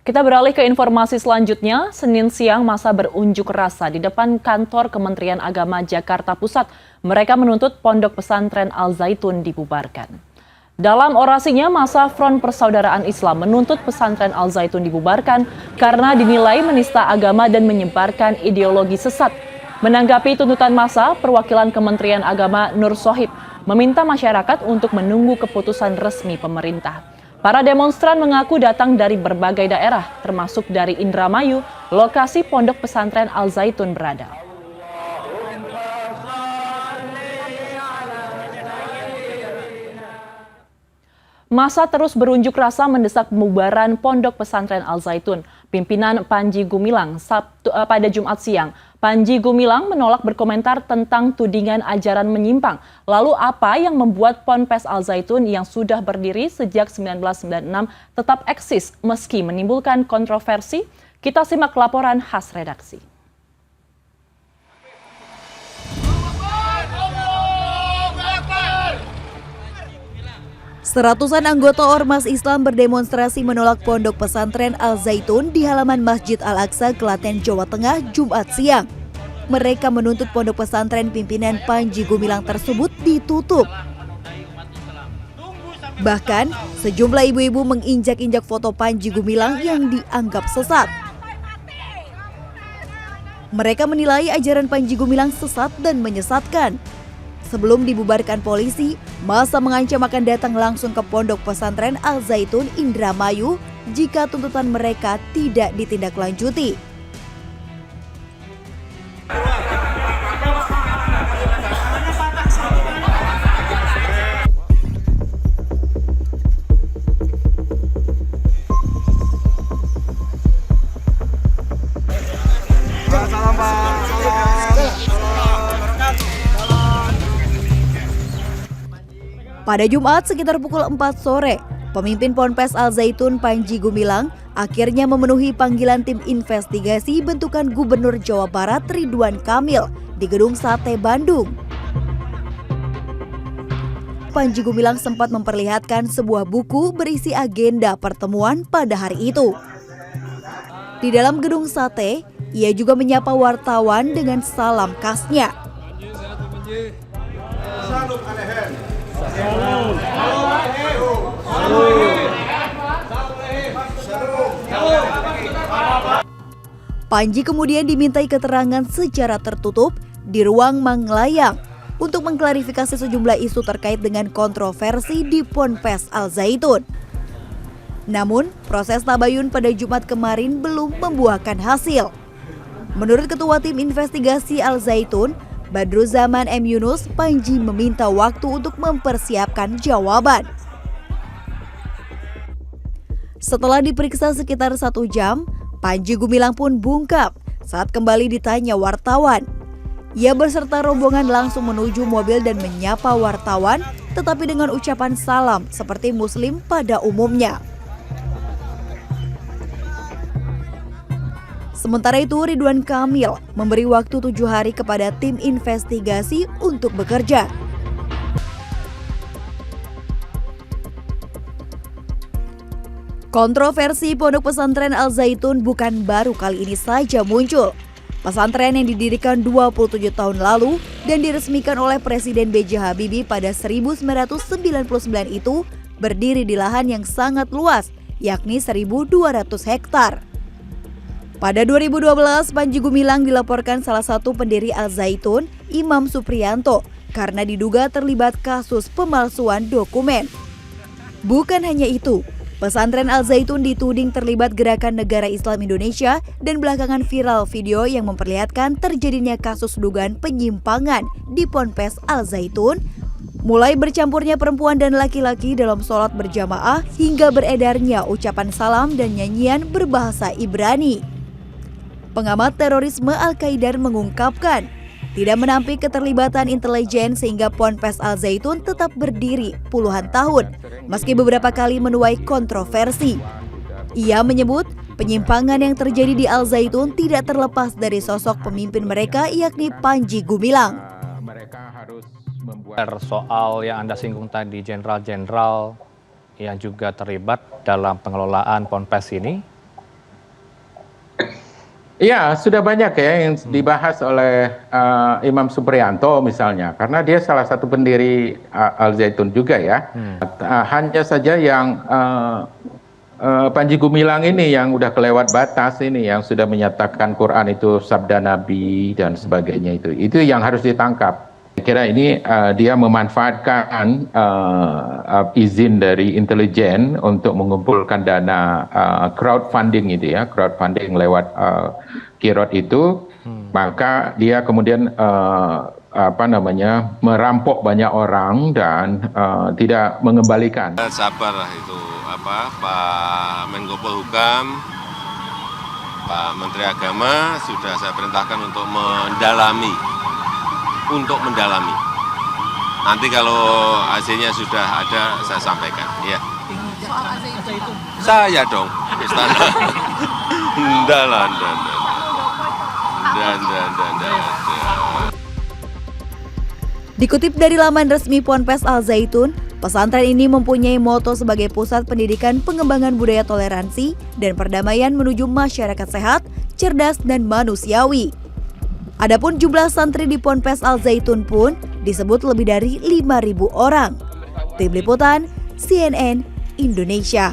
Kita beralih ke informasi selanjutnya. Senin siang masa berunjuk rasa di depan kantor Kementerian Agama Jakarta Pusat. Mereka menuntut Pondok Pesantren Al Zaitun dibubarkan. Dalam orasinya, masa Front Persaudaraan Islam menuntut pesantren Al Zaitun dibubarkan karena dinilai menista agama dan menyebarkan ideologi sesat. Menanggapi tuntutan massa, perwakilan Kementerian Agama Nur Sohib meminta masyarakat untuk menunggu keputusan resmi pemerintah. Para demonstran mengaku datang dari berbagai daerah, termasuk dari Indramayu, lokasi Pondok Pesantren Al Zaitun berada. Massa terus berunjuk rasa mendesak pembubaran Pondok Pesantren Al Zaitun. Pimpinan Panji Gumilang pada Jumat siang. Panji Gumilang menolak berkomentar tentang tudingan ajaran menyimpang. Lalu apa yang membuat Ponpes Al Zaitun yang sudah berdiri sejak 1996 tetap eksis meski menimbulkan kontroversi? Kita simak laporan khas redaksi. Seratusan anggota Ormas Islam berdemonstrasi menolak Pondok Pesantren Al Zaitun di halaman Masjid Al-Aqsa, Klaten, Jawa Tengah, Jumat siang. Mereka menuntut Pondok Pesantren pimpinan Panji Gumilang tersebut ditutup. Bahkan, sejumlah ibu-ibu menginjak-injak foto Panji Gumilang yang dianggap sesat. Mereka menilai ajaran Panji Gumilang sesat dan menyesatkan. Sebelum dibubarkan polisi, massa mengancam akan datang langsung ke Pondok Pesantren Al Zaitun Indramayu jika tuntutan mereka tidak ditindaklanjuti. Pada Jumat sekitar pukul 4 sore, pemimpin Ponpes Al Zaitun Panji Gumilang akhirnya memenuhi panggilan tim investigasi bentukan Gubernur Jawa Barat Ridwan Kamil di Gedung Sate Bandung. Panji Gumilang sempat memperlihatkan sebuah buku berisi agenda pertemuan pada hari itu. Di dalam Gedung Sate, ia juga menyapa wartawan dengan salam khasnya. Panji kemudian dimintai keterangan secara tertutup di ruang Manglayang untuk mengklarifikasi sejumlah isu terkait dengan kontroversi di Ponpes Al Zaitun. Namun, proses tabayun pada Jumat kemarin belum membuahkan hasil. Menurut Ketua Tim Investigasi Al Zaitun, Badruzzaman M. Yunus, Panji meminta waktu untuk mempersiapkan jawaban. Setelah diperiksa sekitar 1 jam, Panji Gumilang pun bungkam saat kembali ditanya wartawan. Ia berserta rombongan langsung menuju mobil dan menyapa wartawan, tetapi dengan ucapan salam seperti Muslim pada umumnya. Sementara itu, Ridwan Kamil memberi waktu 7 hari kepada tim investigasi untuk bekerja. Kontroversi Pondok Pesantren Al Zaitun bukan baru kali ini saja muncul. Pesantren yang didirikan 27 tahun lalu dan diresmikan oleh Presiden B.J. Habibie pada 1999 itu berdiri di lahan yang sangat luas, yakni 1.200 hektar. Pada 2012, Panji Gumilang dilaporkan salah satu pendiri Al Zaitun, Imam Supriyanto, karena diduga terlibat kasus pemalsuan dokumen. Bukan hanya itu, pesantren Al Zaitun dituding terlibat gerakan negara Islam Indonesia dan belakangan viral video yang memperlihatkan terjadinya kasus dugaan penyimpangan di Ponpes Al Zaitun, mulai bercampurnya perempuan dan laki-laki dalam sholat berjamaah hingga beredarnya ucapan salam dan nyanyian berbahasa Ibrani. Pengamat terorisme Al-Qaidar mengungkapkan, tidak menampik keterlibatan intelijen sehingga Ponpes Al Zaitun tetap berdiri puluhan tahun, meski beberapa kali menuai kontroversi. Ia menyebut penyimpangan yang terjadi di Al Zaitun tidak terlepas dari sosok pemimpin mereka, yakni Panji Gumilang. Mereka harus membuat soal yang Anda singgung tadi, jenderal-jenderal yang juga terlibat dalam pengelolaan Ponpes ini. Iya, sudah banyak ya yang dibahas oleh Imam Supriyanto misalnya, karena dia salah satu pendiri Al Zaitun juga ya. Hanya saja yang Panji Gumilang ini yang udah kelewat batas ini, yang sudah menyatakan Quran itu sabda Nabi dan sebagainya itu yang harus ditangkap. Saya kira ini dia memanfaatkan izin dari intelijen untuk mengumpulkan dana crowdfunding itu ya, crowdfunding lewat Kirot itu, maka dia kemudian merampok banyak orang dan tidak mengembalikan. Sabarlah itu Pak Menko Polhukam, Pak Menteri Agama sudah saya perintahkan untuk mendalami. Nanti kalau hasilnya sudah ada saya sampaikan. Ya. Saya dong. Enggak. Dikutip dari laman resmi Ponpes Al Zaitun, pesantren ini mempunyai moto sebagai pusat pendidikan pengembangan budaya toleransi dan perdamaian menuju masyarakat sehat, cerdas, dan manusiawi. Adapun jumlah santri di Ponpes Al Zaitun pun disebut lebih dari 5.000 orang. Tim Liputan, CNN, Indonesia.